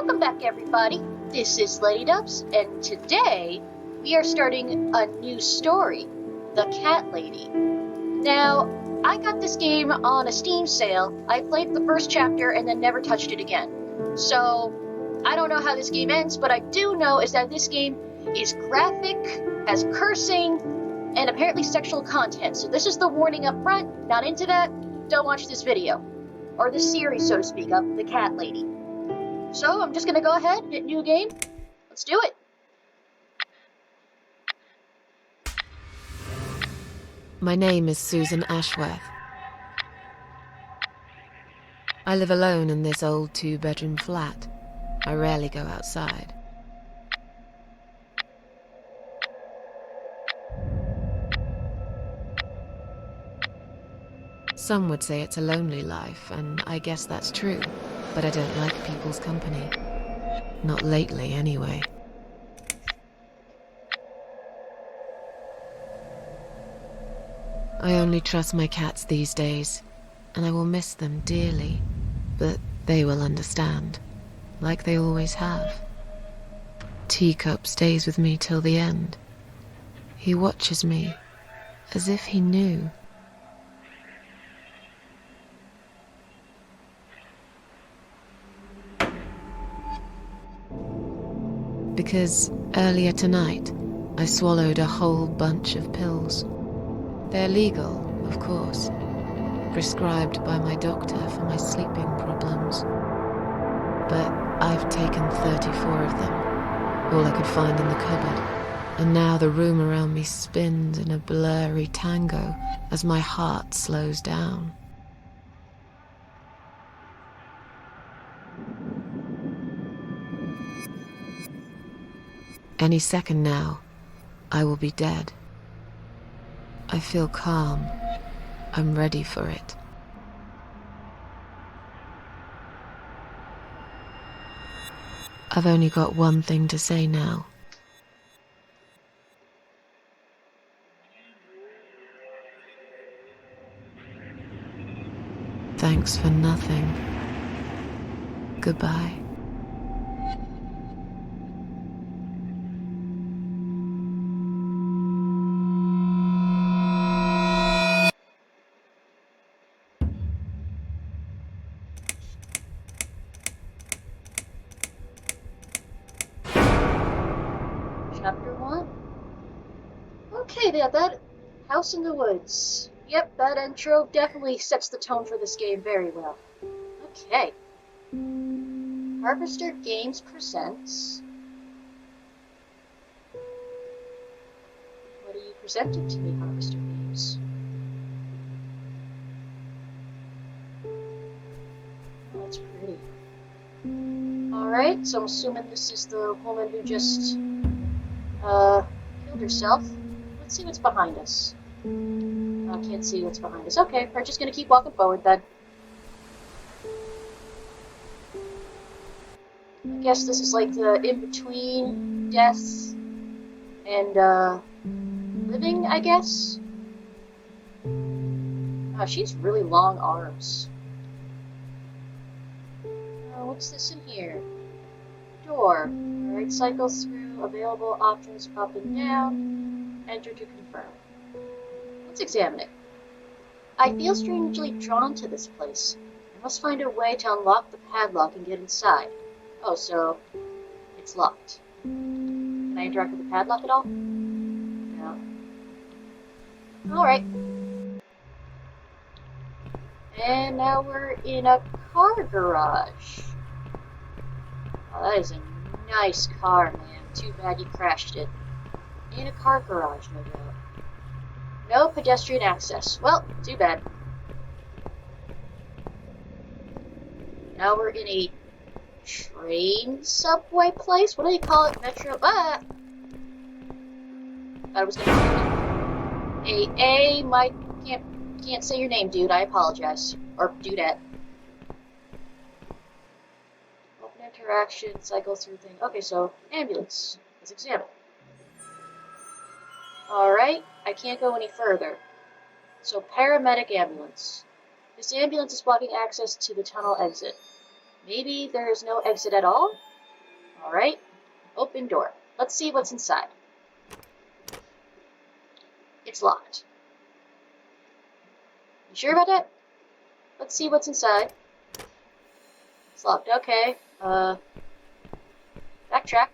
Welcome back, everybody. This is Lady Dubs, and today we are starting a new story, The Cat Lady. Now, I got this game on a Steam sale. I played the first chapter and then never touched it again. So, I don't know how this game ends, but I do know is that this game is graphic, has cursing, and apparently sexual content. So this is the warning up front. Not into that, don't watch this video. Or this series, so to speak, of The Cat Lady. So, I'm just gonna go ahead and hit new game. Let's do it. My name is Susan Ashworth. I live alone in this old two-bedroom flat. I rarely go outside. Some would say it's a lonely life, and I guess that's true, but I don't like people's company. Not lately, anyway. I only trust my cats these days, and I will miss them dearly, but they will understand, like they always have. Teacup stays with me till the end. He watches me, as if he knew. Because earlier tonight, I swallowed a whole bunch of pills. They're legal, of course, prescribed by my doctor for my sleeping problems. But I've taken 34 of them, all I could find in the cupboard, and now the room around me spins in a blurry tango as my heart slows down. Any second now, I will be dead. I feel calm. I'm ready for it. I've only got one thing to say now. Thanks for nothing. Goodbye. Chapter 1. Okay, that House in the Woods. Yep, that intro definitely sets the tone for this game very well. Okay. Harvester Games presents... What are you presenting to me, Harvester Games? Oh, that's pretty. Alright, so I'm assuming this is the woman who just killed herself. Let's see what's behind us. I can't see what's behind us. Okay, we're just gonna keep walking forward then. I guess this is like the in-between death and living, I guess? Oh, she's really long arms. What's this in here? Door. Alright, cycle through. Available options up and down. Enter to confirm. Let's examine it. I feel strangely drawn to this place. I must find a way to unlock the padlock and get inside. Oh, so it's locked. Can I interact with the padlock at all? No. Alright. And now we're in a car garage. Oh, that is a nice car, man. Too bad you crashed it. In a car garage, no doubt. No pedestrian access. Well, too bad. Now we're in a train subway place? What do they call it? Metro? Ah! Thought it was gonna Mike, can't say your name, dude. I apologize. Or dudette. Open interaction, cycle through thing. Okay, so ambulance. Let's examine. Alright, I can't go any further. So paramedic ambulance. This ambulance is blocking access to the tunnel exit. Maybe there is no exit at all? Alright, open door. Let's see what's inside. It's locked. You sure about that? Let's see what's inside. It's locked, okay. Backtrack.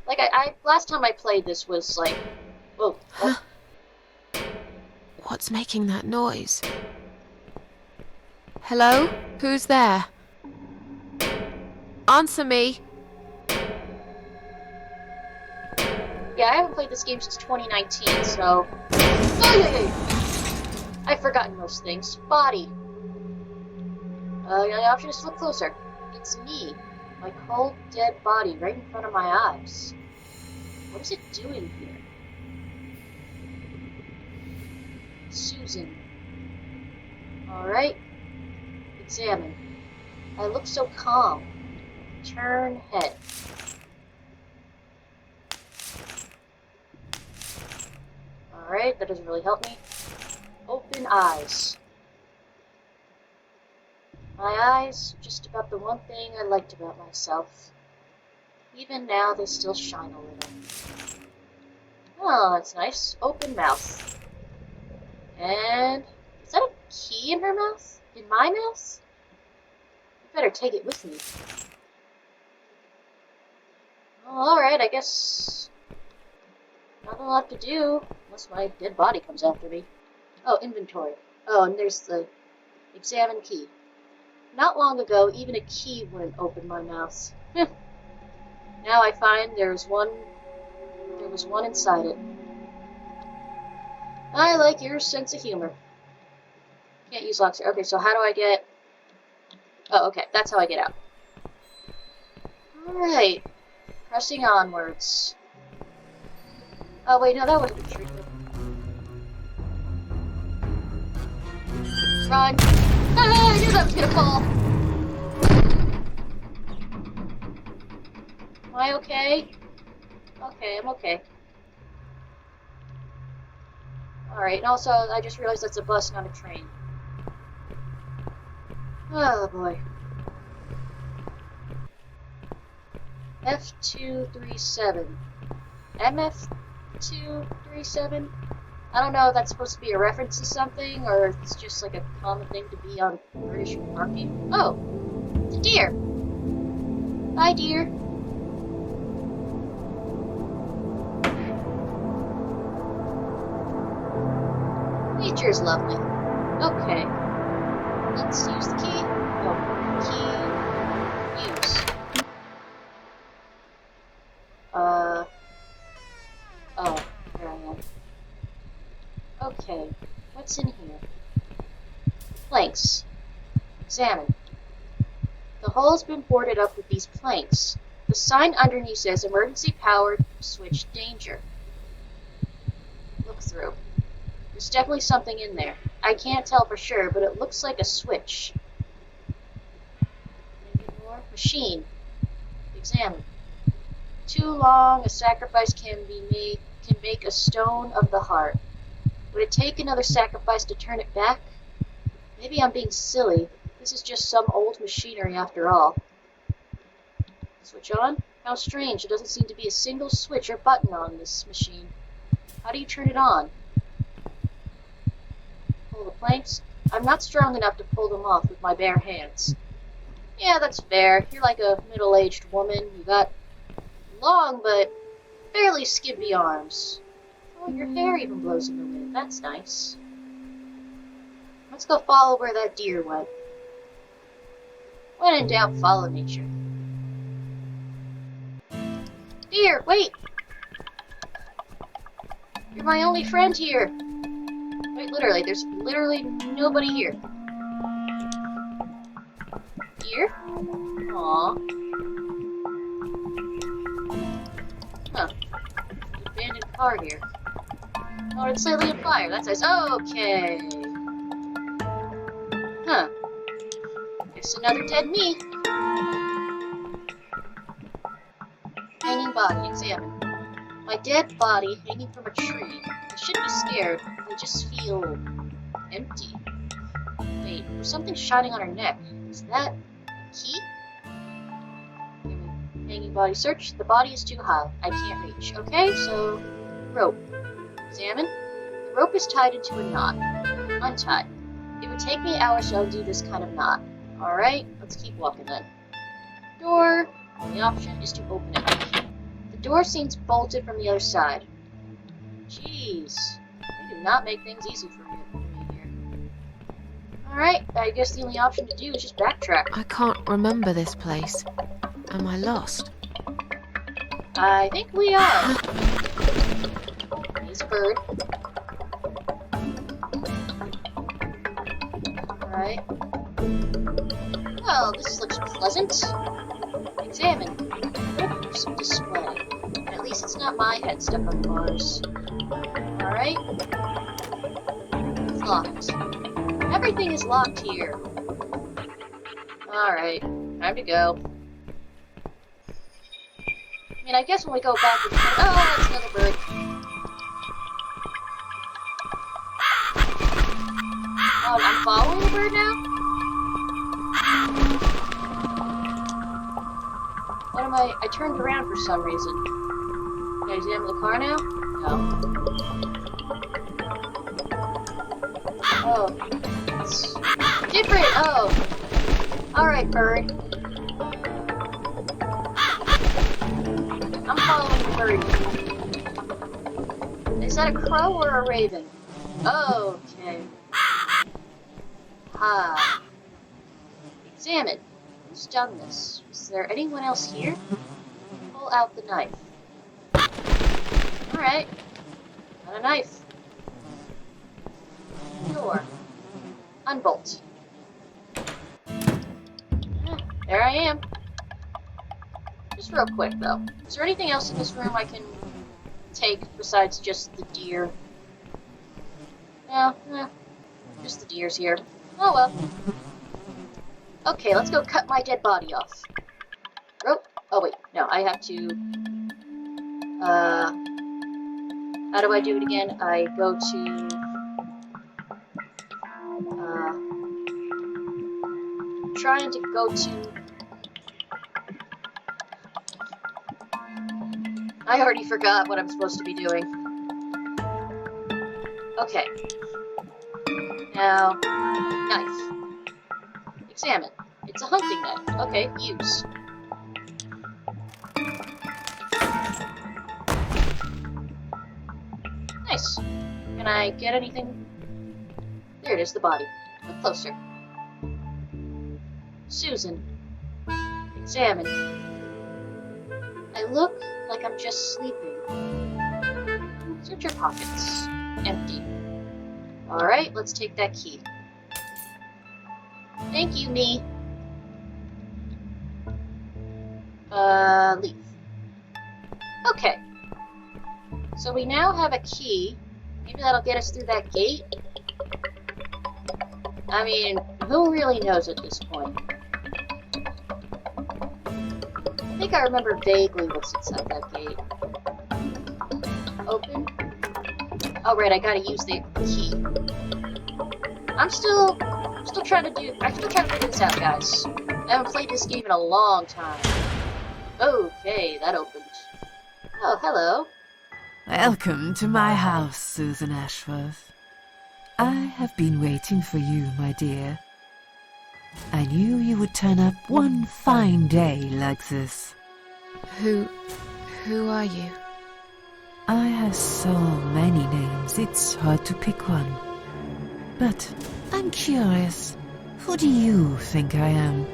Like, I last time I played this was like... Whoa. Huh? What's making that noise? Hello? Who's there? Answer me! Yeah, I haven't played this game since 2019, so... Oh, yeah. I've forgotten most things. Body. The option is to look closer. It's me. My cold, dead body right in front of my eyes. What is it doing here? Susan. Alright. Examine. I look so calm. Turn head. Alright, that doesn't really help me. Open eyes. My eyes, just about the one thing I liked about myself. Even now, they still shine a little. Oh, that's nice. Open mouth. And... is that a key in her mouth? In my mouth? I better take it with me. Well, alright, I guess... nothing left to do, unless my dead body comes after me. Oh, inventory. Oh, and there's the examine key. Not long ago, even a key wouldn't open my mouth. Now I find there was one inside it. I like your sense of humor. Can't use locks here. Okay, so how do I get... oh, okay, that's how I get out. Alright. Pressing onwards. Oh, wait, no, that wouldn't be true. Run! Ah, I knew that was gonna fall! Am I okay? Okay, I'm okay. Alright, and also, I just realized that's a bus, not a train. Oh, boy. F237. MF237? I don't know if that's supposed to be a reference to something, or if it's just like a common thing to be on British parking. Oh! It's a deer! Bye, deer. Nature's lovely. Okay. Let's use the key. Oh, key. Use. Oh, here I am. Okay, what's in here? Planks. Examine. The hull's been boarded up with these planks. The sign underneath says emergency power switch danger. Look through. There's definitely something in there. I can't tell for sure, but it looks like a switch. Anything more? Machine. Examine. Too long a sacrifice can make a stone of the heart. Would it take another sacrifice to turn it back? Maybe I'm being silly. This is just some old machinery after all. Switch on? How strange. There doesn't seem to be a single switch or button on this machine. How do you turn it on? Pull the planks? I'm not strong enough to pull them off with my bare hands. Yeah, that's fair. You're like a middle-aged woman. You got long but fairly skimpy arms. Oh, your hair even blows in the wind. That's nice. Let's go follow where that deer went. When in doubt, follow nature. Deer, wait! You're my only friend here. Wait, literally, there's literally nobody here. Deer? Aww. Huh. Abandoned car here. Oh, it's slightly on fire. That's nice. Okay. Huh. It's another dead me. Hanging body. Examine. My dead body hanging from a tree. I shouldn't be scared. I just feel empty. Wait, there's something shining on her neck. Is that a key? Hanging body search. The body is too high. I can't reach. Okay, so rope. Examine. The rope is tied into a knot. Untied. It would take me an hour or so to do this kind of knot. Alright, let's keep walking then. Door. The option is to open it. The door seems bolted from the other side. Jeez. They do not make things easy for me here. Alright, I guess the only option to do is just backtrack. I can't remember this place. Am I lost? I think we are. He's a bird. Alright. Well, this looks pleasant. Examine. Oops, display. At least it's not my head stuck on bars. Alright. It's locked. Everything is locked here. Alright. Time to go. I mean, I guess when we go back... Oh, that's another bird. Oh, I'm following the bird now? What am I turned around for some reason. Can I examine the car now? No. Oh. It's different! Oh. Alright, bird. I'm following the bird. Is that a crow or a raven? Oh, okay. Ah. Examine. Who's done this? Is there anyone else here? Pull out the knife. Alright. Got a knife. Door. Unbolt. There I am. Just real quick, though. Is there anything else in this room I can take besides just the deer? No, just the deers here. Oh well. Okay, let's go cut my dead body off. Rope. Oh wait, no, I have to... How do I do it again? I go to... trying to go to... I already forgot what I'm supposed to be doing. Okay. Now, knife. Examine. It's a hunting knife. Okay, use. Nice. Can I get anything? There it is, the body. Look closer. Susan. Examine. I look like I'm just sleeping. Search your pockets. Empty. Alright, let's take that key. Thank you, me. Leave. Okay. So we now have a key. Maybe that'll get us through that gate? I mean, who really knows at this point? I think I remember vaguely what's inside that gate. Open. Oh right, I gotta use the key. I'm still trying to figure this out, guys. I haven't played this game in a long time. Okay, that opened. Oh, hello. Welcome to my house, Susan Ashworth. I have been waiting for you, my dear. I knew you would turn up one fine day like this. Who are you? I have so many names, it's hard to pick one. But I'm curious, who do you think I am?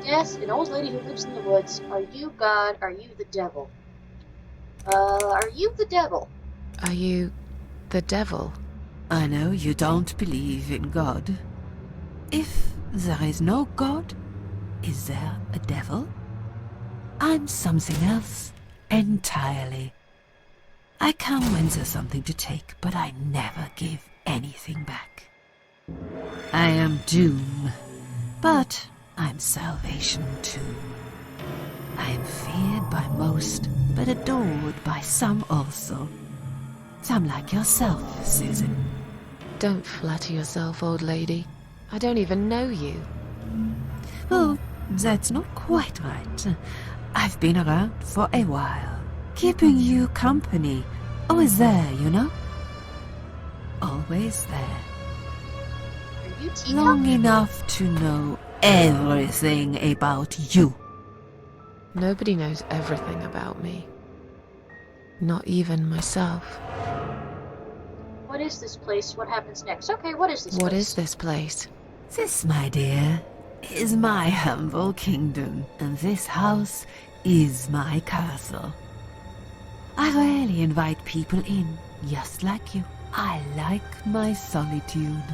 Yes, an old lady who lives in the woods. Are you God? Are you the devil? Are you the devil? Are you the devil? I know you don't believe in God. If there is no God, is there a devil? I'm something else entirely. I come when there's something to take, but I never give anything back. I am doom, but I'm salvation too. I am feared by most, but adored by some also. Some like yourself, Susan. Don't flatter yourself, old lady. I don't even know you. Oh, That's not quite right. I've been around for a while, keeping you company. Always there, you know? Always there. Are you Teacup? Long enough to know everything about you. Nobody knows everything about me. Not even myself. What is this place? What happens next? Okay, what is this place? What is this place? This, my dear, is my humble kingdom, and this house is my castle. I rarely invite people in, just like you. I like my solitude.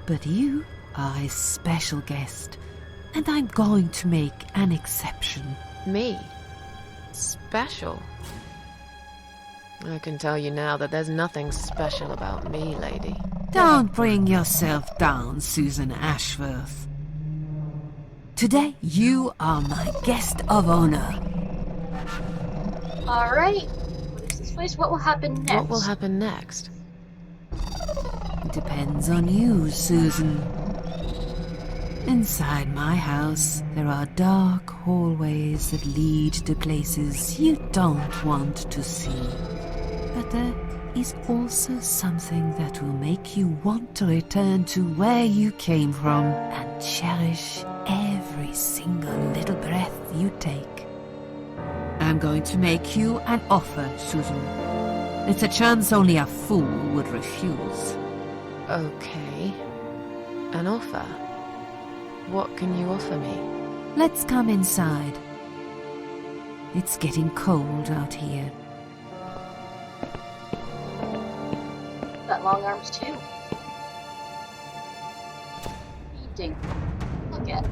But you are a special guest, and I'm going to make an exception. Me? Special? I can tell you now that there's nothing special about me, lady. Don't bring yourself down, Susan Ashworth. Today, you are my guest of honor. Alright. What is this place? What will happen next? What will happen next? Depends on you, Susan. Inside my house, there are dark hallways that lead to places you don't want to see. But there is also something that will make you want to return to where you came from and cherish every single little breath you take. I'm going to make you an offer, Susan. It's a chance only a fool would refuse. Okay. An offer? What can you offer me? Let's come inside. It's getting cold out here. Got long arms too. Painting. Look at it.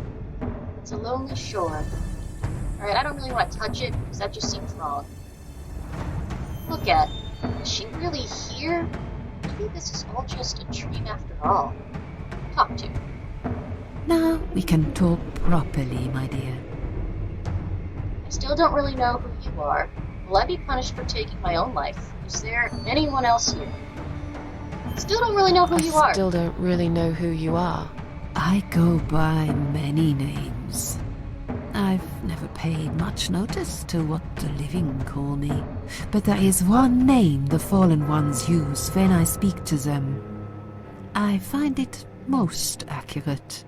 It's a lonely shore. Alright, I don't really want to touch it because that just seems wrong. Look at it. Is she really here? Maybe this is all just a dream after all. Talk to her. Now we can talk properly, my dear. I still don't really know who you are. Will I be punished for taking my own life? Is there anyone else here? Still don't really know who you are. I still don't really know who you are. I go by many names. I've never paid much notice to what the living call me, but there is one name the fallen ones use when I speak to them. I find it most accurate.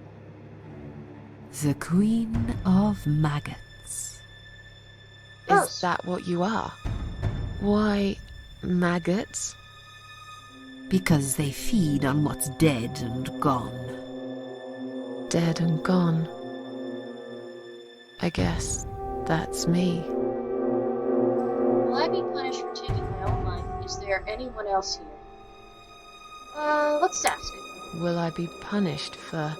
The Queen of Maggots. Is that what you are? Why, maggots? Because they feed on what's dead and gone. Dead and gone. I guess that's me. Will I be punished for taking my own life? Is there anyone else here? Let's ask it. Will I be punished for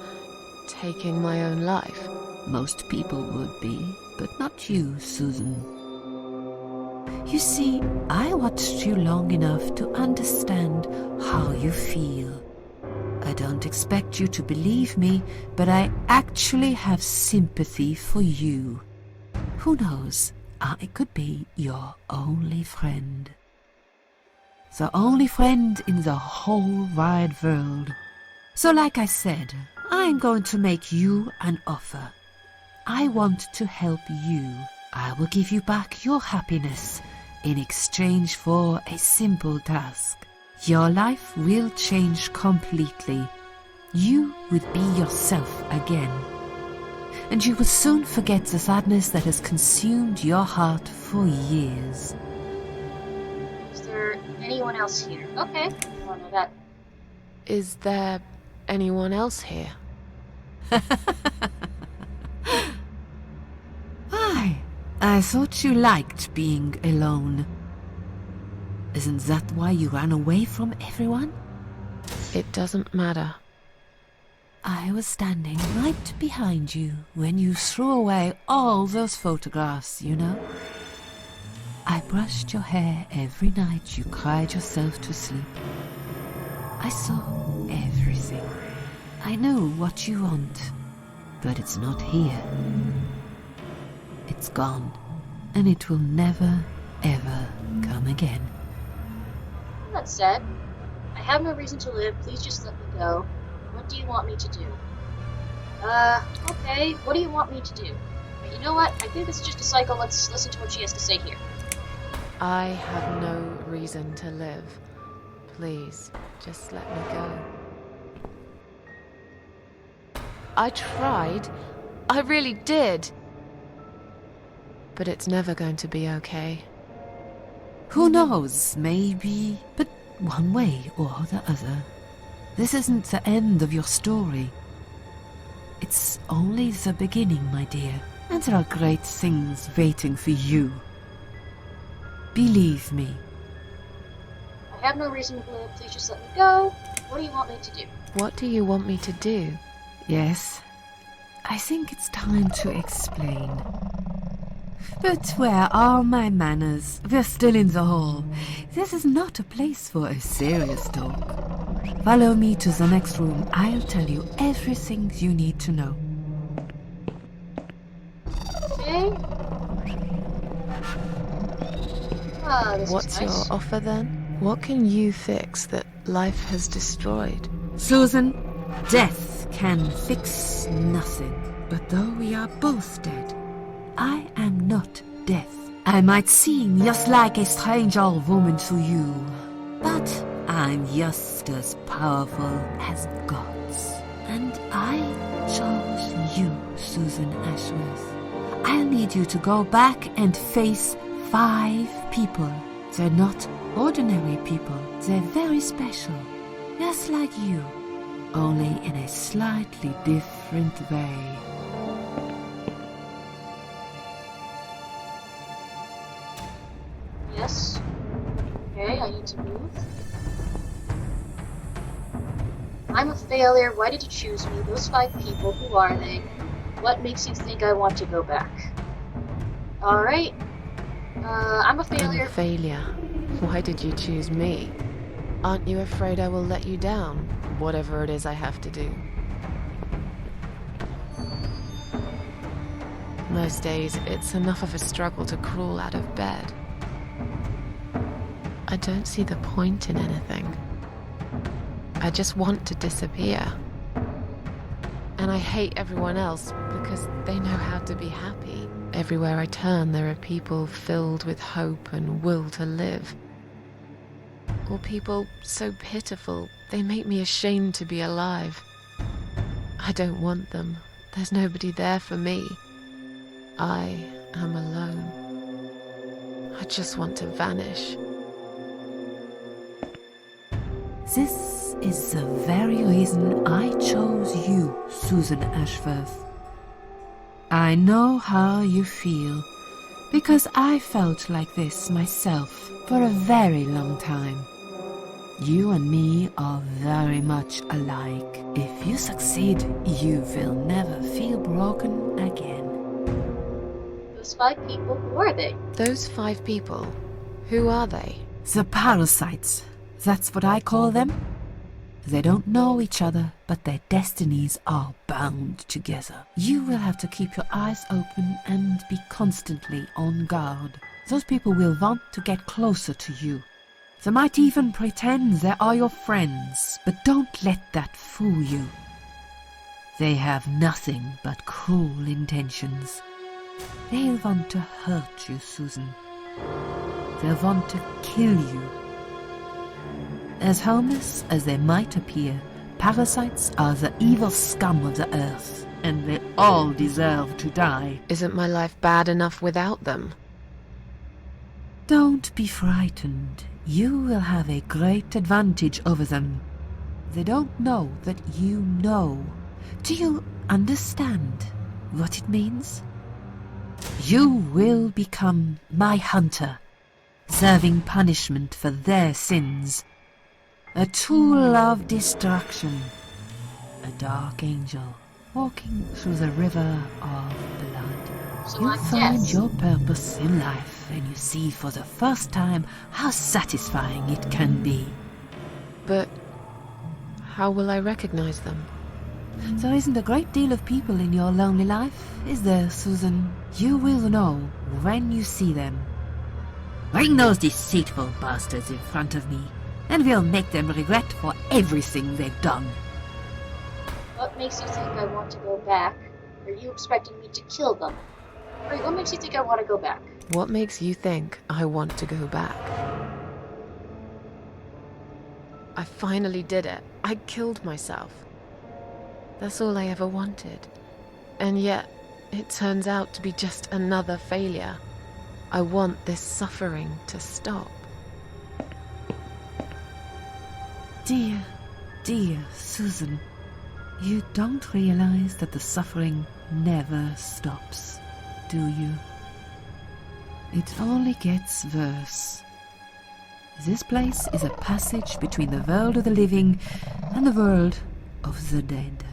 taking my own life? Most people would be, but not you, Susan. You see, I watched you long enough to understand how you feel. I don't expect you to believe me, but I actually have sympathy for you. Who knows, I could be your only friend. The only friend in the whole wide world. So like I said, I'm going to make you an offer. I want to help you. I will give you back your happiness in exchange for a simple task. Your life will change completely. You would be yourself again. And you will soon forget the sadness that has consumed your heart for years. Is there anyone else here? Okay, I don't know that. Is there anyone else here? I thought you liked being alone. Isn't that why you ran away from everyone? It doesn't matter. I was standing right behind you when you threw away all those photographs, you know? I brushed your hair every night you cried yourself to sleep. I saw everything. I knew what you want, but it's not here. It's gone, and it will never, ever come again. That's sad. I have no reason to live. Please just let me go. What do you want me to do? Okay, what do you want me to do? But you know what? I think this is just a cycle. Let's listen to what she has to say here. I have no reason to live. Please, just let me go. I tried. I really did. But it's never going to be okay. Who knows, maybe, but one way or the other. This isn't the end of your story. It's only the beginning, my dear, and there are great things waiting for you. Believe me. I have no reason to live. Please just let me go. What do you want me to do? What do you want me to do? Yes, I think it's time to explain. But where are my manners? We're still in the hall. This is not a place for a serious talk. Follow me to the next room. I'll tell you everything you need to know. Okay. This What's is nice. your offer then? What can you fix that life has destroyed? Susan, death can fix nothing. But though we are both dead, I am not death. I might seem just like a strange old woman to you, but I'm just as powerful as gods. And I chose you, Susan Ashworth. I'll need you to go back and face 5 people. They're not ordinary people. They're very special, just like you, only in a slightly different way. Yes. Okay, I need to move. I'm a failure. Why did you choose me? Those 5 people, who are they? What makes you think I want to go back? Alright. I'm a failure. I'm a failure. Why did you choose me? Aren't you afraid I will let you down, whatever it is I have to do? Most days, it's enough of a struggle to crawl out of bed. I don't see the point in anything. I just want to disappear. And I hate everyone else because they know how to be happy. Everywhere I turn, there are people filled with hope and will to live. Or people so pitiful, they make me ashamed to be alive. I don't want them. There's nobody there for me. I am alone. I just want to vanish. This is the very reason I chose you, Susan Ashworth. I know how you feel, because I felt like this myself for a very long time. You and me are very much alike. If you succeed, you will never feel broken again. Those 5 people, who are they? Those 5 people, who are they? The parasites. That's what I call them. They don't know each other, but their destinies are bound together. You will have to keep your eyes open and be constantly on guard. Those people will want to get closer to you. They might even pretend they are your friends, but don't let that fool you. They have nothing but cruel intentions. They'll want to hurt you, Susan. They'll want to kill you. As harmless as they might appear, parasites are the evil scum of the earth, and they all deserve to die. Isn't my life bad enough without them? Don't be frightened. You will have a great advantage over them. They don't know that you know. Do you understand what it means? You will become my hunter, serving punishment for their sins. A tool of destruction. A dark angel walking through the river of blood. So You I'm find dead. your purpose in life, and you see for the first time how satisfying it can be. But how will I recognize them? There isn't a great deal of people in your lonely life, is there, Susan? You will know when you see them. Bring those deceitful bastards in front of me, and we'll make them regret for everything they've done. But makes you think I want to go back? Are you expecting me to kill them? Alright, what makes you think I want to go back? What makes you think I want to go back? I finally did it. I killed myself. That's all I ever wanted. And yet, it turns out to be just another failure. I want this suffering to stop. Dear, dear Susan, you don't realize that the suffering never stops, do you? It only gets worse. This place is a passage between the world of the living and the world of the dead.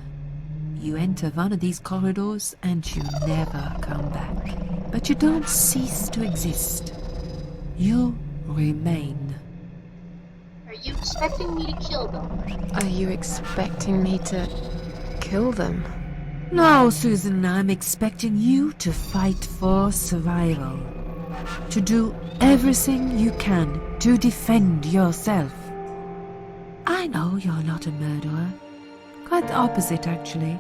You enter one of these corridors and you never come back. But you don't cease to exist. You remain. Are you expecting me to kill them? Are you expecting me to kill them? No, Susan, I'm expecting you to fight for survival. To do everything you can to defend yourself. I know you're not a murderer. Quite the opposite, actually.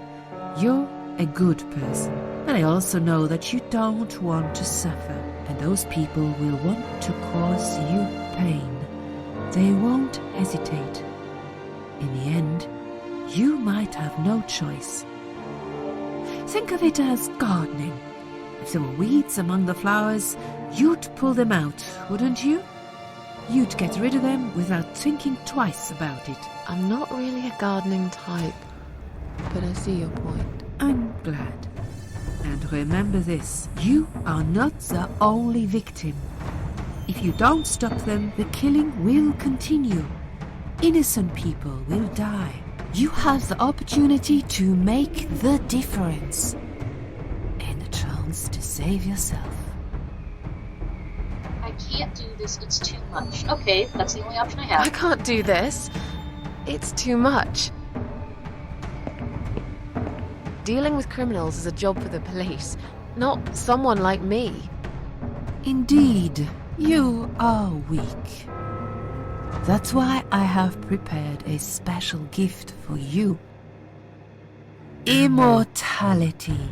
You're a good person. And I also know that you don't want to suffer. And those people will want to cause you pain. They won't hesitate. In the end, you might have no choice. Think of it as gardening. If there were weeds among the flowers, you'd pull them out, wouldn't you? You'd get rid of them without thinking twice about it. I'm not really a gardening type, but I see your point. I'm glad. And remember this, you are not the only victim. If you don't stop them, the killing will continue. Innocent people will die. You have the opportunity to make the difference. And a chance to save yourself. I can't do this, it's too much. Okay, that's the only option I have. I can't do this. It's too much. Dealing with criminals is a job for the police, not someone like me. Indeed, you are weak. That's why I have prepared a special gift for you. Immortality.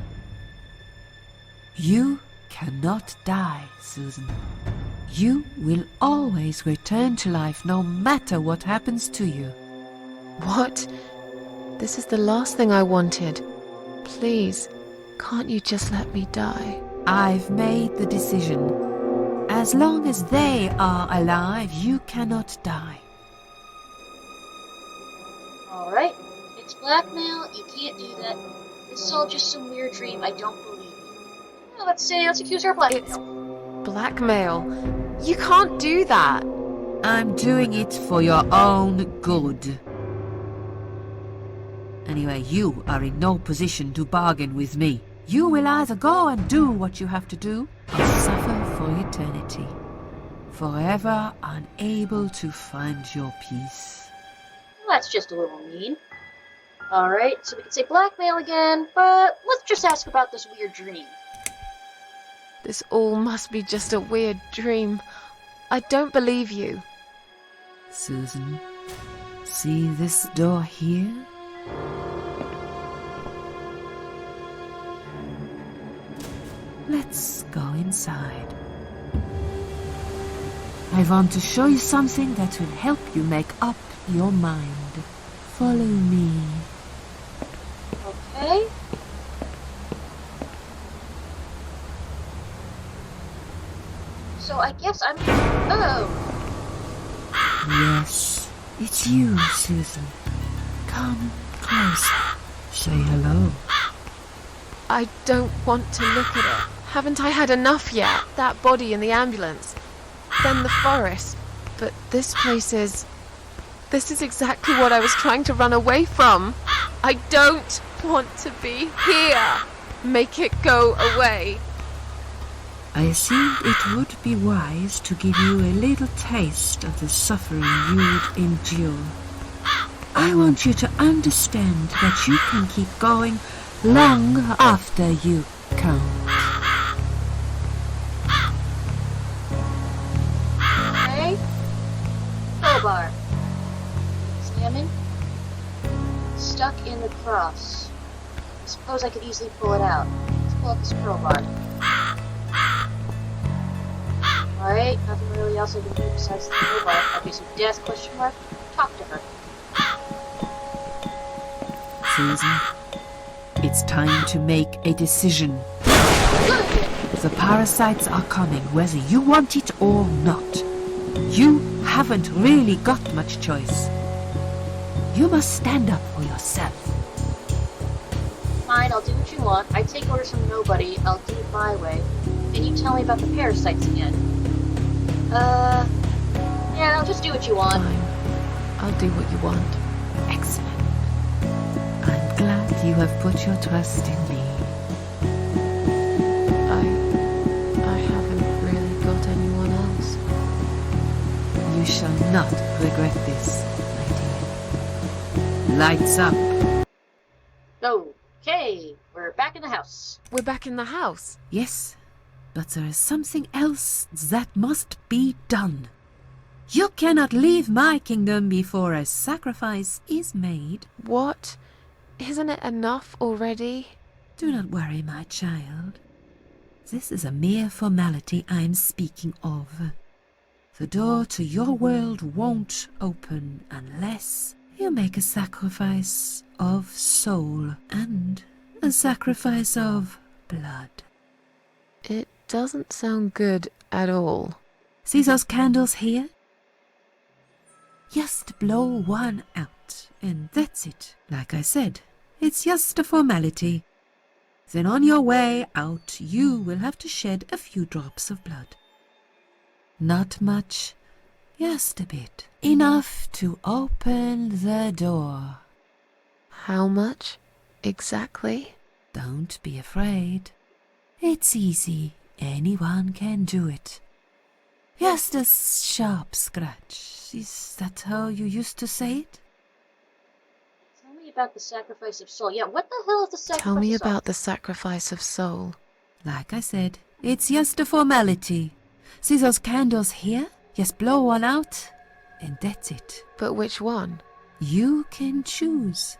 You cannot die, Susan. You will always return to life no matter what happens to you. What? This is the last thing I wanted. Please, can't you just let me die? I've made the decision. As long as they are alive, you cannot die. Alright, it's blackmail, you can't do that. This is all just some weird dream, I don't believe you. Well, let's accuse her of blackmail. It's blackmail. You can't do that. I'm doing it for your own good. Anyway, you are in no position to bargain with me. You will either go and do what you have to do, or suffer for eternity. Forever unable to find your peace. Well, that's just a little mean. Alright, so we can say blackmail again, but let's just ask about this weird dream. This all must be just a weird dream. I don't believe you. Susan, see this door here? Let's go inside. I want to show you something that will help you make up your mind. Follow me. Okay. So I guess I'm... Oh! Yes, it's you, Susan. Come closer. Say hello. I don't want to look at it. Haven't I had enough yet? That body in the ambulance. Then the forest. But this place is... This is exactly what I was trying to run away from. I don't want to be here. Make it go away. I assumed it would be wise to give you a little taste of the suffering you would endure. I want you to understand that you can keep going long after you can't. Okay. Crowbar. Examine. Stuck in the cross. suppose I could easily pull it out. Let's pull out this crowbar. Alright, nothing really else I can do besides the crowbar. Okay, so death, question mark? Talk to her. Susan, it's time to make a decision. Good! The parasites are coming, whether you want it or not. You haven't really got much choice. You must stand up for yourself. Fine, I'll do what you want. I take orders from nobody. I'll do it my way. Then you tell me about the parasites again. Yeah, I'll just do what you want. Fine. I'll do what you want. Excellent. I'm glad you have put your trust in me. I haven't really got anyone else. You shall not regret this, my dear. Lights up. Okay, we're back in the house. We're back in the house. Yes, but there is something else that must be done. You cannot leave my kingdom before a sacrifice is made. What? Isn't it enough already? Do not worry, my child. This is a mere formality I'm speaking of. The door to your world won't open unless you make a sacrifice of soul and a sacrifice of blood. It doesn't sound good at all. See those candles here? Just blow one out, and that's it. Like I said, it's just a formality. Then on your way out, you will have to shed a few drops of blood. Not much, just a bit. Enough to open the door. How much exactly? Don't be afraid. It's easy. Anyone can do it. Just a sharp scratch. Is that how you used to say it? Tell me about the sacrifice of soul. Yeah, what the hell is the sacrifice Tell me of soul? about the sacrifice of soul. Like I said, it's just a formality. See those candles here? Just blow one out, and that's it. But which one? You can choose.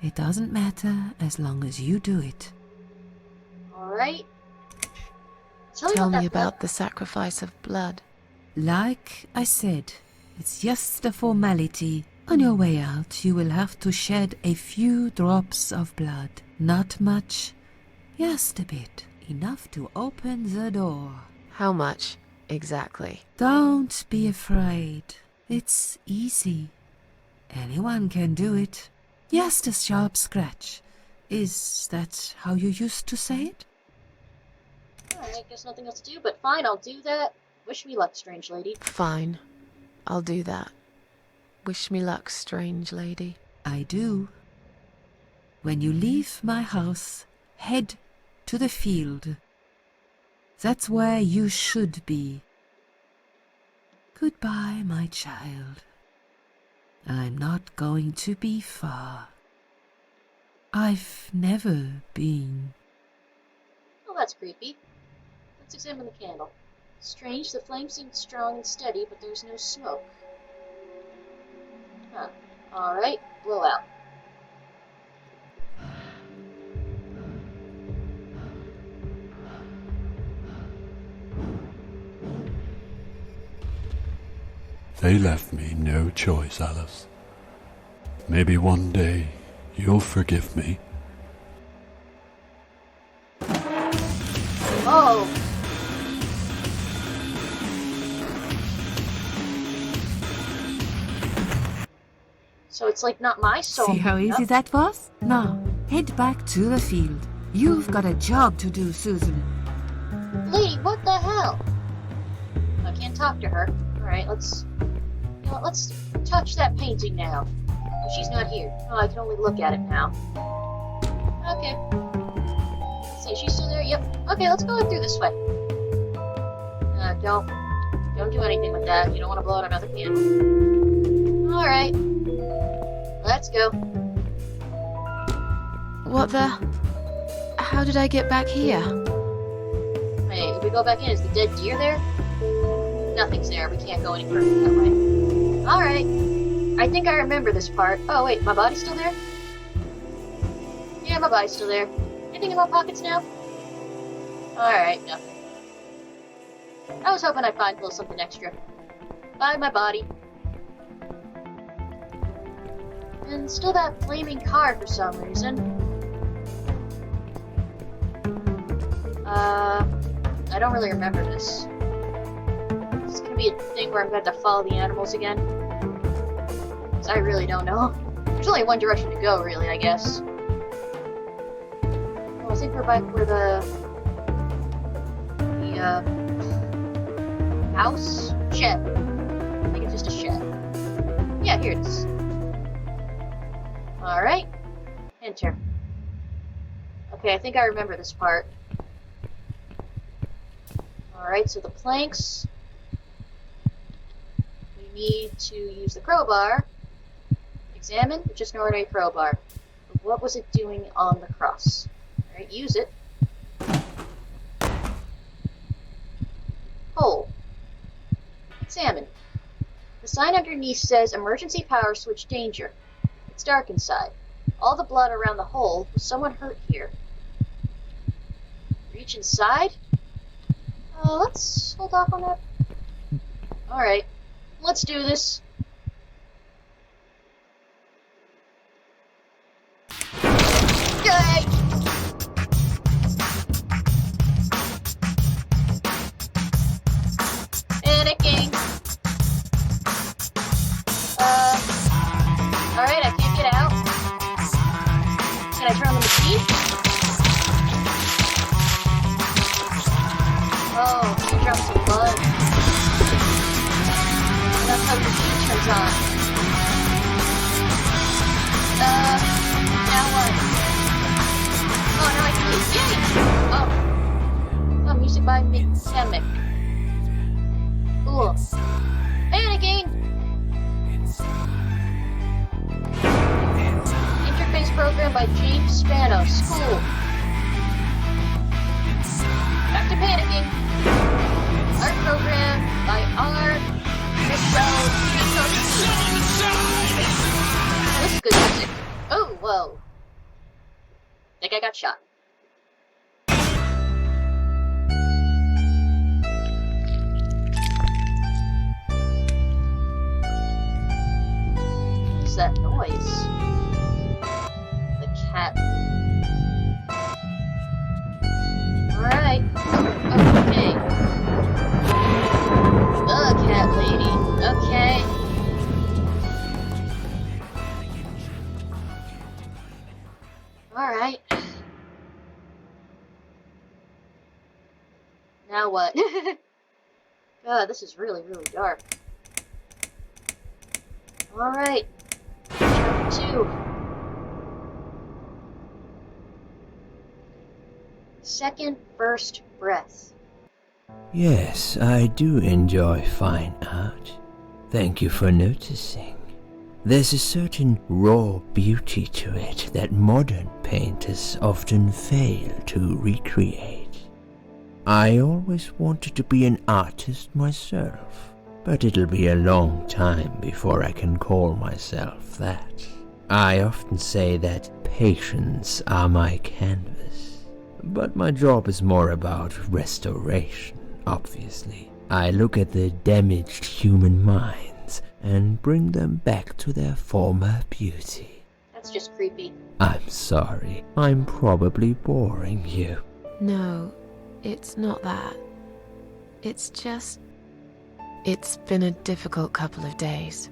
It doesn't matter as long as you do it. Alright. Tell me about the sacrifice of blood. Like I said, it's just a formality. On your way out, you will have to shed a few drops of blood. Not much, just a bit. Enough to open the door. How much exactly? Don't be afraid. It's easy. Anyone can do it. Just a sharp scratch. Is that how you used to say it? I guess nothing else to do, but fine, I'll do that. Wish me luck, strange lady. Fine. I'll do that. Wish me luck, strange lady. I do. When you leave my house, head to the field. That's where you should be. Goodbye, my child. I'm not going to be far. I've never been. Oh, that's creepy. Let's examine the candle. Strange, the flame seems strong and steady, but there's no smoke. Huh. Alright, blow out. They left me no choice, Alice. Maybe one day you'll forgive me. Oh! So it's like not my soul. See how easy that was? Now, head back to the field. You've got a job to do, Susan. Lady, what the hell? I can't talk to her. Alright, let's touch that painting now. She's not here. Oh, I can only look at it now. Okay. Let's see, she's still there? Yep. Okay, let's go through this way. Don't do anything with that. You don't want to blow out another candle. Alright. Let's go. What the? How did I get back here? Hey, if we go back in, is the dead deer there? Nothing's there. We can't go any further that way. Alright. I think I remember this part. Oh, wait, my body's still there? Yeah, my body's still there. Anything in my pockets now? Alright, nothing. I was hoping I'd find a little something extra. Bye, my body. And still that flaming car for some reason. I don't really remember this. Is this gonna be a thing where I'm gonna have to follow the animals again? Because I really don't know. There's only one direction to go, really, I guess. Oh, I think we're back where the house? Shed. I think it's just a shed. Yeah, here it is. Alright. Enter. Okay, I think I remember this part. Alright, so the planks. We need to use the crowbar. Examine, just an ordinary crowbar. But what was it doing on the cross? Alright, use it. Hole. Examine. The sign underneath says emergency power switch danger. It's dark inside. All the blood around the hole. Was someone hurt here? Reach inside? Let's hold off on that. Alright. Let's do this. Yay! Panicking. Alright, I can't get out. Can I turn on the machine? Oh, she dropped some blood. That's how the machine turns on. Now what? Oh, now I can use Yay! Oh, music by Maggots. Cool. Panicking! Interface program by James Spanos. Cool. Back to panicking. Art program by R. This is good music. Oh, whoa. Think I got shot. What's that noise? The cat. Alright. Okay. The cat lady. Okay. Alright. Now what? God, this is really, really dark. Alright. Chapter 2. Second first breath. Yes, I do enjoy fine art. Thank you for noticing. There's a certain raw beauty to it that modern painters often fail to recreate. I always wanted to be an artist myself, but it'll be a long time before I can call myself that. I often say that patients are my canvas, but my job is more about restoration, obviously. I look at the damaged human minds and bring them back to their former beauty. That's just creepy. I'm sorry, I'm probably boring you. No, it's not that. It's just... It's been a difficult couple of days.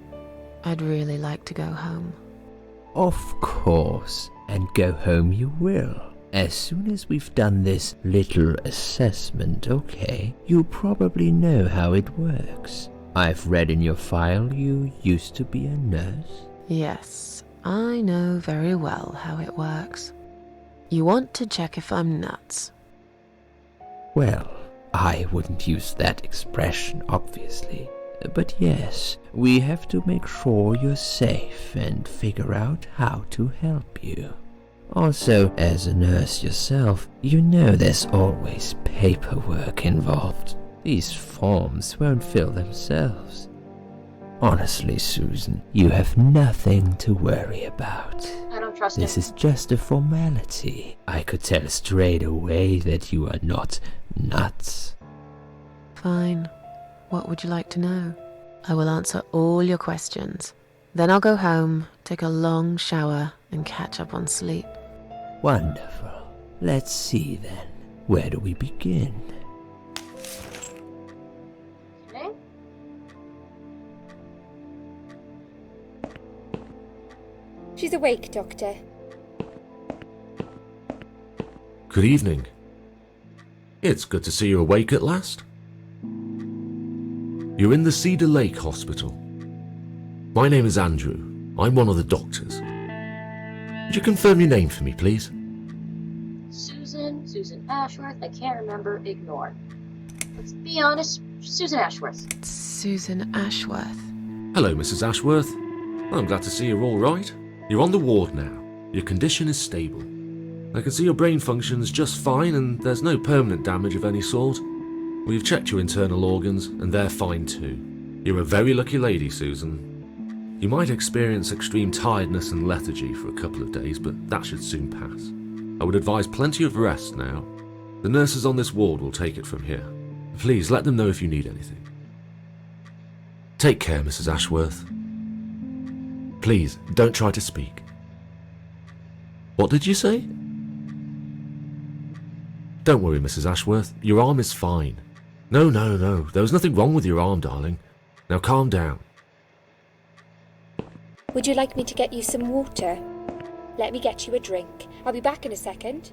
I'd really like to go home. Of course, and go home you will. As soon as we've done this little assessment, okay, you'll probably know how it works. I've read in your file you used to be a nurse. Yes, I know very well how it works. You want to check if I'm nuts. Well, I wouldn't use that expression, obviously. But yes, we have to make sure you're safe and figure out how to help you. Also, as a nurse yourself, you know there's always paperwork involved. These forms won't fill themselves. Honestly, Susan, you have nothing to worry about. I don't Don't trust him. This is just a formality. I could tell straight away that you are not nuts. Fine. What would you like to know? I will answer all your questions. Then I'll go home, take a long shower, and catch up on sleep. Wonderful. Let's see then. Where do we begin? Okay. She's awake, Doctor. Good evening. It's good to see you awake at last. You're in the Cedar Lake Hospital. My name is Andrew. I'm one of the doctors. Would you confirm your name for me, please? Susan Ashworth. I can't remember. Ignore. Let's be honest. Susan Ashworth. Susan Ashworth. Hello, Mrs. Ashworth. I'm glad to see you're all right. You're on the ward now. Your condition is stable. I can see your brain functions just fine and there's no permanent damage of any sort. We've checked your internal organs and they're fine too. You're a very lucky lady, Susan. You might experience extreme tiredness and lethargy for a couple of days, but that should soon pass. I would advise plenty of rest now. The nurses on this ward will take it from here. Please let them know if you need anything. Take care, Mrs. Ashworth. Please, don't try to speak. What did you say? Don't worry, Mrs. Ashworth. Your arm is fine. No. There was nothing wrong with your arm, darling. Now calm down. Would you like me to get you some water? Let me get you a drink. I'll be back in a second.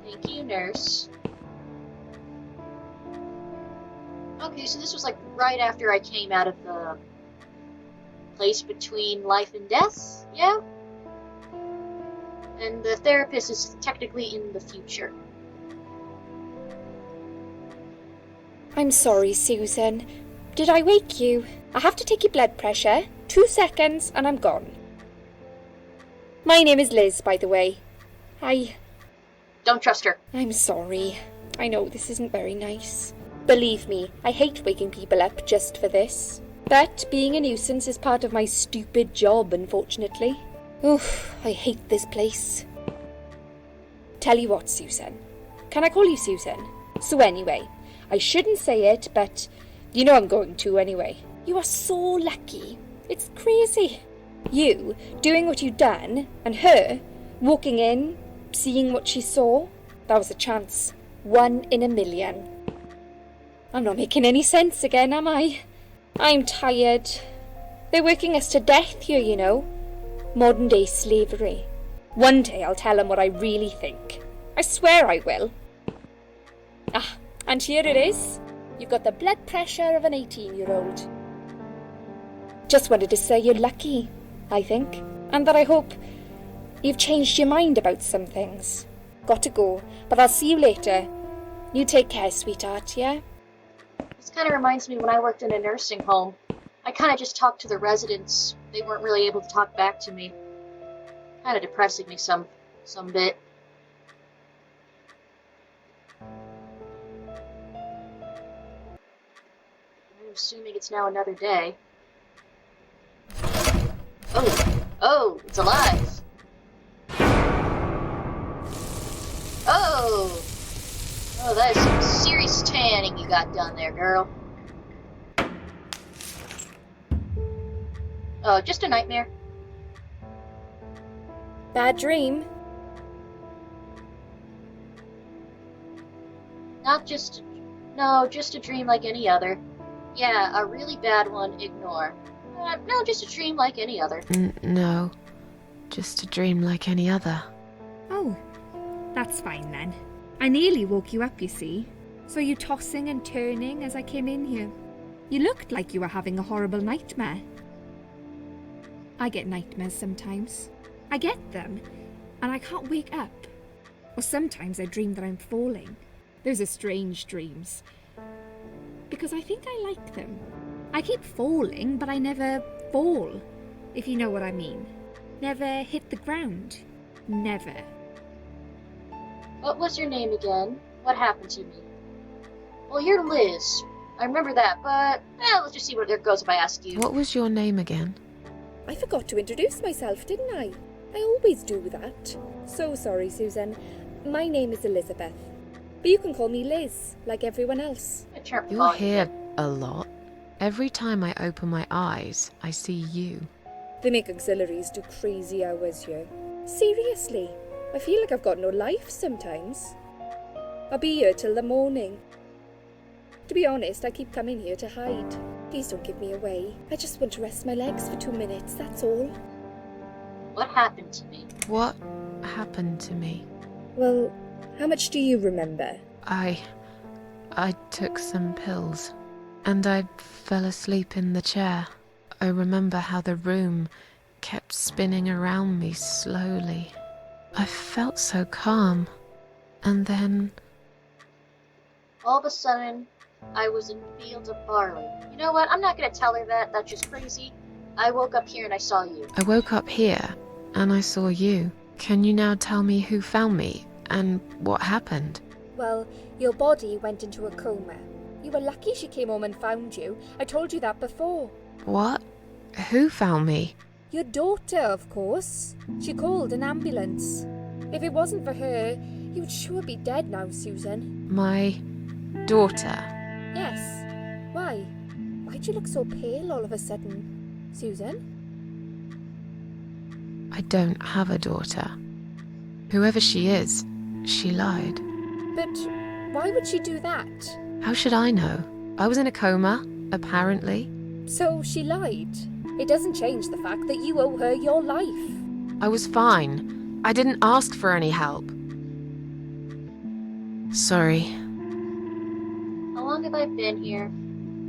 Thank you, nurse. Okay, so this was like right after I came out of the place between life and death, yeah? And the therapist is technically in the future. I'm sorry, Susan. Did I wake you? I have to take your blood pressure. 2 seconds and I'm gone. My name is Liz, by the way. Don't trust her. I'm sorry. I know this isn't very nice. Believe me, I hate waking people up just for this. But being a nuisance is part of my stupid job, unfortunately. Oof, I hate this place. Tell you what, Susan. Can I call you Susan? So anyway, I shouldn't say it, but you know I'm going to anyway. You are so lucky. It's crazy. You doing what you've done, and her walking in, seeing what she saw. That was a chance. 1 in a million. I'm not making any sense again, am I? I'm tired. They're working us to death here, you know. Modern day slavery. One day I'll tell them what I really think. I swear I will. Ah, and here it is. You've got the blood pressure of an 18-year-old. Just wanted to say you're lucky, I think. And that I hope you've changed your mind about some things. Got to go, but I'll see you later. You take care, sweetheart, yeah? This kind of reminds me when I worked in a nursing home. I kind of just talked to the residents. They weren't really able to talk back to me. Kind of depressing me some bit. I'm assuming it's now another day. Oh, it's alive. Oh, that is some serious tanning you got done there, girl. Oh, just a nightmare. Bad dream? Just a dream like any other. Yeah, a really bad one, ignore. No, just a dream like any other. No, just a dream like any other. Oh, that's fine then. I nearly woke you up, you see. Saw you tossing and turning as I came in here. You looked like you were having a horrible nightmare. I get nightmares sometimes. I get them, and I can't wake up. Or sometimes I dream that I'm falling. Those are strange dreams. Because I think I like them. I keep falling, but I never fall, if you know what I mean. Never hit the ground. Never. What was your name again? What happened to me? Well, you're Liz. I remember that, but let's just see where it goes if I ask you. What was your name again? I forgot to introduce myself, didn't I? I always do that. So sorry, Susan. My name is Elizabeth. But you can call me Liz, like everyone else. You're here a lot. Every time I open my eyes, I see you. They make auxiliaries do crazy hours here. Seriously, I feel like I've got no life sometimes. I'll be here till the morning. To be honest, I keep coming here to hide. Please don't give me away. I just want to rest my legs for 2 minutes, that's all. What happened to me? What happened to me? Well, how much do you remember? I took some pills, and I fell asleep in the chair. I remember how the room kept spinning around me slowly. I felt so calm, and then... All of a sudden, I was in fields of barley. You know what? I'm not going to tell her that. That's just crazy. I woke up here and I saw you. I woke up here, and I saw you. Can you now tell me who found me, and what happened? Well, your body went into a coma. You were lucky she came home and found you. I told you that before. What? Who found me? Your daughter, of course. She called an ambulance. If it wasn't for her, you would sure be dead now, Susan. My daughter. Yes. Why? Why'd you look so pale all of a sudden, Susan? I don't have a daughter. Whoever she is, she lied. But why would she do that? How should I know? I was in a coma, apparently. So she lied. It doesn't change the fact that you owe her your life. I was fine. I didn't ask for any help. Sorry. How long have I been here?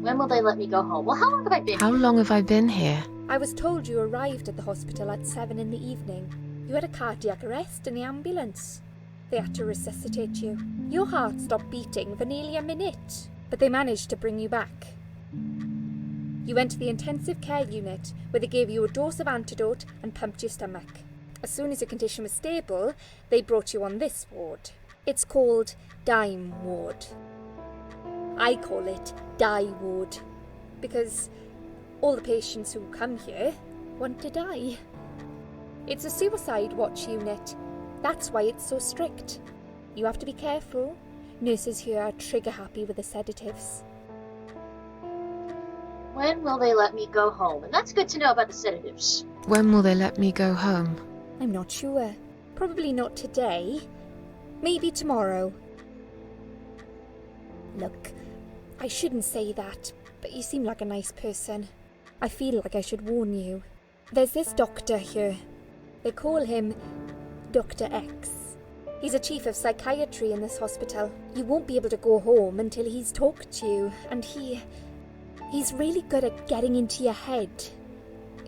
When will they let me go home? Well, how long have I been How here? long have I been here? I was told you arrived at the hospital at 7 in the evening. You had a cardiac arrest in the ambulance. They had to resuscitate you. Your heart stopped beating for nearly a minute, but they managed to bring you back. You went to the intensive care unit, where they gave you a dose of antidote and pumped your stomach. As soon as your condition was stable, they brought you on this ward. It's called Dime Ward. I call it Die Ward, because all the patients who come here want to die. It's a suicide watch unit. That's why it's so strict. You have to be careful. Nurses here are trigger happy with the sedatives. When will they let me go home? And that's good to know about the sedatives. When will they let me go home? I'm not sure. Probably not today. Maybe tomorrow. Look, I shouldn't say that, but you seem like a nice person. I feel like I should warn you. There's this doctor here. They call him Dr. X. He's a chief of psychiatry in this hospital. You won't be able to go home until he's talked to you, and he's really good at getting into your head.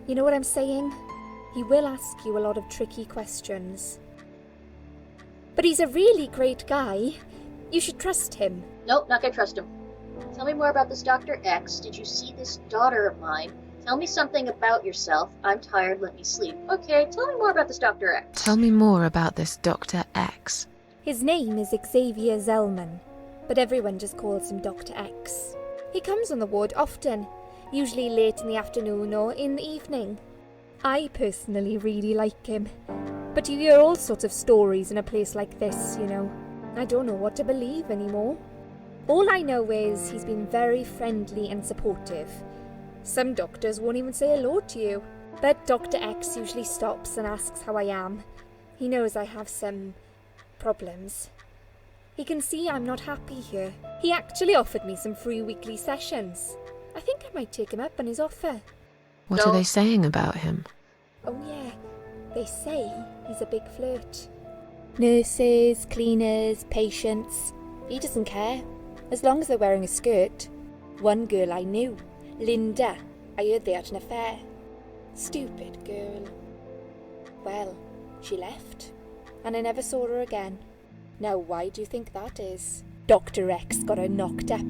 You know what I'm saying? He will ask you a lot of tricky questions. But he's a really great guy. You should trust him. Nope, not gonna trust him. Tell me more about this Dr. X. Did you see this daughter of mine? Tell me something about yourself. I'm tired, let me sleep. Okay, tell me more about this Dr. X. Tell me more about this Dr. X. His name is Xavier Zellman, but everyone just calls him Dr. X. He comes on the ward often, usually late in the afternoon or in the evening. I personally really like him, but you hear all sorts of stories in a place like this, you know. I don't know what to believe anymore. All I know is he's been very friendly and supportive. Some doctors won't even say hello to you, but Dr. X usually stops and asks how I am. He knows I have some problems. He can see I'm not happy here. He actually offered me some free weekly sessions. I think I might take him up on his offer. What are they saying about him? Oh yeah, they say he's a big flirt. Nurses, cleaners, patients. He doesn't care, as long as they're wearing a skirt. One girl I knew, Linda, I heard they had an affair. Stupid girl. Well, she left, and I never saw her again. Now why do you think that is? Dr. X got her knocked up.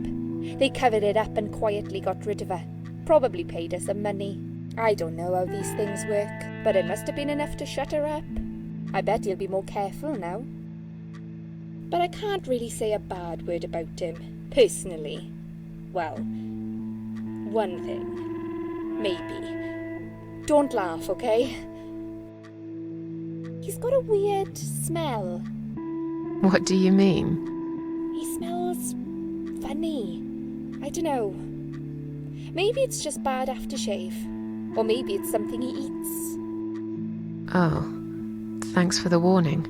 They covered it up and quietly got rid of her. Probably paid her some money. I don't know how these things work, but it must have been enough to shut her up. I bet he'll be more careful now. But I can't really say a bad word about him, personally. Well, one thing. Maybe. Don't laugh, okay? He's got a weird smell. What do you mean? He smells funny. I don't know. Maybe it's just bad aftershave. Or maybe it's something he eats. Oh, thanks for the warning.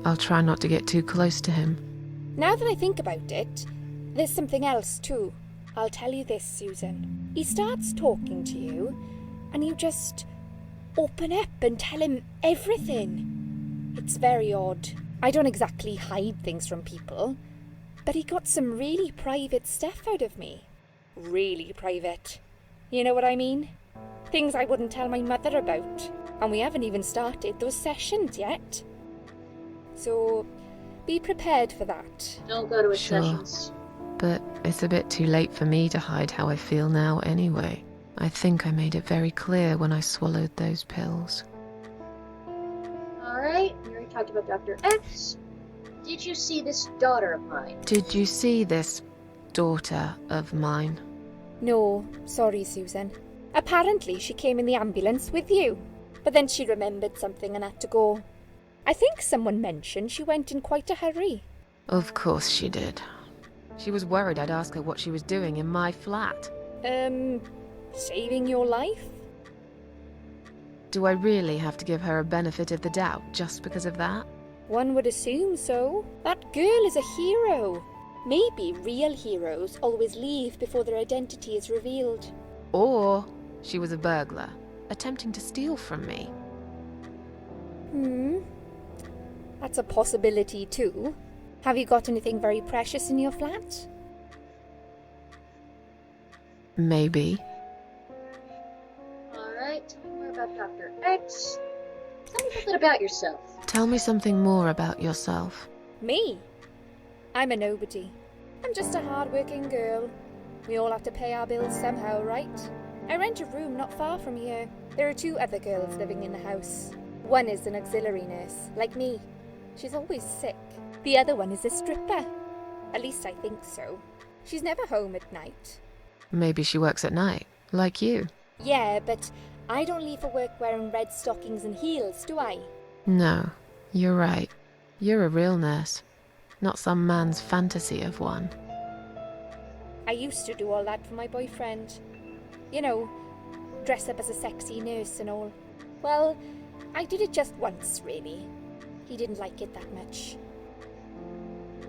I'll try not to get too close to him. Now that I think about it, there's something else too. I'll tell you this, Susan. He starts talking to you, and you just open up and tell him everything. It's very odd. I don't exactly hide things from people, but he got some really private stuff out of me. Really private. You know what I mean? Things I wouldn't tell my mother about. And we haven't even started those sessions yet. So, be prepared for that. Don't go to his Sure. sessions. But it's a bit too late for me to hide how I feel now anyway. I think I made it very clear when I swallowed those pills. Alright, we already talked about Dr. X. Did you see this daughter of mine? Did you see this daughter of mine? No, sorry, Susan. Apparently she came in the ambulance with you. But then she remembered something and had to go. I think someone mentioned she went in quite a hurry. Of course she did. She was worried I'd ask her what she was doing in my flat. Saving your life? Do I really have to give her a benefit of the doubt just because of that? One would assume so. That girl is a hero. Maybe real heroes always leave before their identity is revealed. Or she was a burglar, attempting to steal from me. That's a possibility too. Have you got anything very precious in your flat? Maybe. Alright, tell me more about Dr. X. Tell me a bit about yourself. Tell me something more about yourself. Me? I'm a nobody. I'm just a hard-working girl. We all have to pay our bills somehow, right? I rent a room not far from here. There are 2 other girls living in the house. One is an auxiliary nurse, like me. She's always sick. The other one is a stripper. At least I think so. She's never home at night. Maybe she works at night, like you. Yeah, but I don't leave for work wearing red stockings and heels, do I? No, you're right. You're a real nurse, not some man's fantasy of one. I used to do all that for my boyfriend. You know, dress up as a sexy nurse and all. Well, I did it just once, really. He didn't like it that much.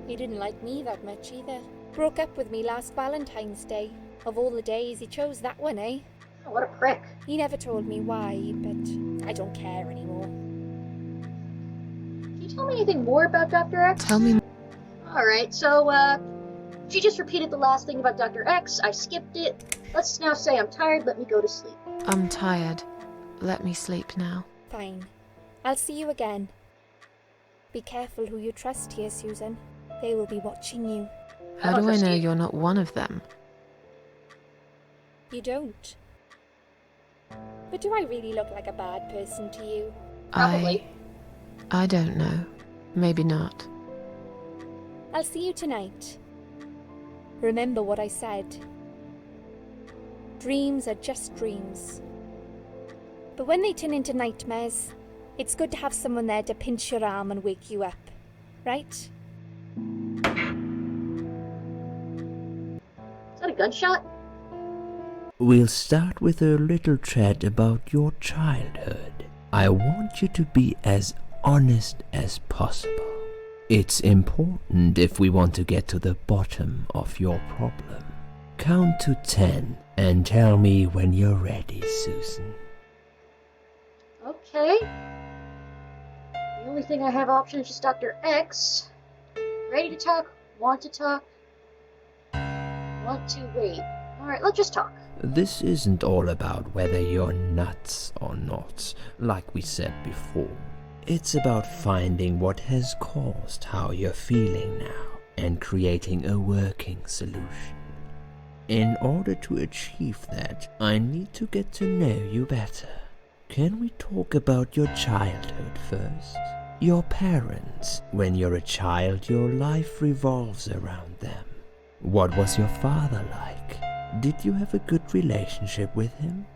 He didn't like me that much either. Broke up with me last Valentine's Day. Of all the days, he chose that one, eh? Oh, what a prick. He never told me why, but I don't care anymore. Can you tell me anything more about Dr. X? Tell me. Alright, so, she just repeated the last thing about Dr. X. I skipped it. Let's now say I'm tired. Let me go to sleep. I'm tired. Let me sleep now. Fine. I'll see you again. Be careful who you trust here, Susan. They will be watching you. How do I know you're not one of them? You don't. But do I really look like a bad person to you? Probably. I don't know. Maybe not. I'll see you tonight. Remember what I said. Dreams are just dreams. But when they turn into nightmares, it's good to have someone there to pinch your arm and wake you up. Right? Is that a gunshot? We'll start with a little chat about your childhood. I want you to be as honest as possible. It's important if we want to get to the bottom of your problem. Count to 10 and tell me when you're ready, Susan. Okay. The only thing I have option is just Dr. X. Ready to talk? Want to talk? Want to wait? Alright, let's just talk. This isn't all about whether you're nuts or not, like we said before. It's about finding what has caused how you're feeling now and creating a working solution. In order to achieve that, I need to get to know you better. Can we talk about your childhood first? Your parents. When you're a child, your life revolves around them. What was your father like? Did you have a good relationship with him?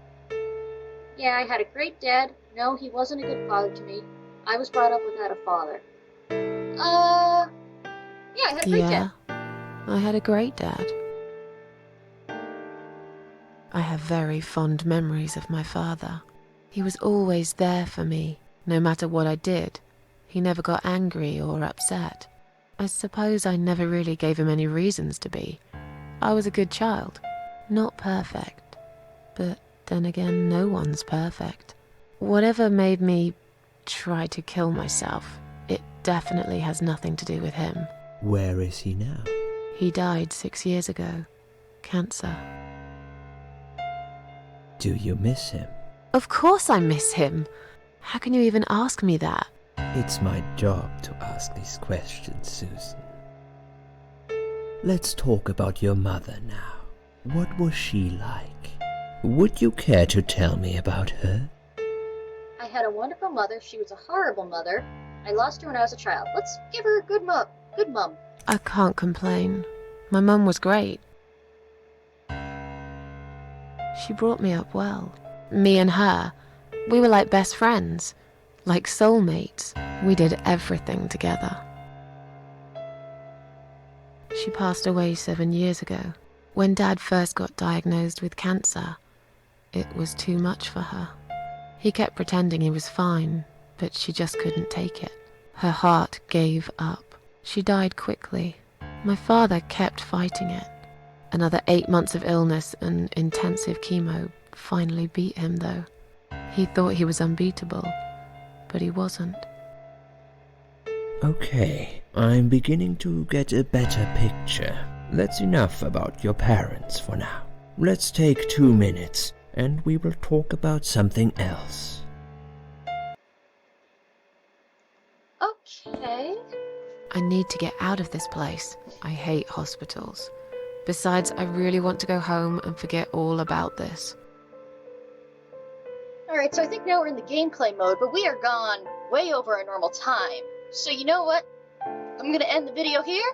Yeah, I had a great dad. No, he wasn't a good father to me. I was brought up without a father. Yeah, I had a great dad. Yeah, I had a great dad. I have very fond memories of my father. He was always there for me, no matter what I did. He never got angry or upset. I suppose I never really gave him any reasons to be. I was a good child. Not perfect. But then again, no one's perfect. Whatever made me try to kill myself, it definitely has nothing to do with him. Where is he now? He died 6 years ago. Cancer. Do you miss him? Of course I miss him. How can you even ask me that? It's my job to ask these questions, Susan. Let's talk about your mother now. What was she like? Would you care to tell me about her? I had a wonderful mother. She was a horrible mother. I lost her when I was a child. Let's give her a good mum. Good mum. I can't complain. My mum was great. She brought me up well. Me and her, we were like best friends, like soulmates. We did everything together. She passed away 7 years ago. When Dad first got diagnosed with cancer, it was too much for her. He kept pretending he was fine, but she just couldn't take it. Her heart gave up. She died quickly. My father kept fighting it. Another 8 months of illness and intensive chemo finally beat him, though. He thought he was unbeatable, but he wasn't. Okay, I'm beginning to get a better picture. That's enough about your parents for now. Let's take 2 minutes, and we will talk about something else. Okay. I need to get out of this place. I hate hospitals. Besides, I really want to go home and forget all about this. Alright, so I think now we're in the gameplay mode, but we are gone way over our normal time. So you know what? I'm gonna end the video here.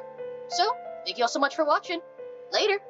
So, thank you all so much for watching. Later!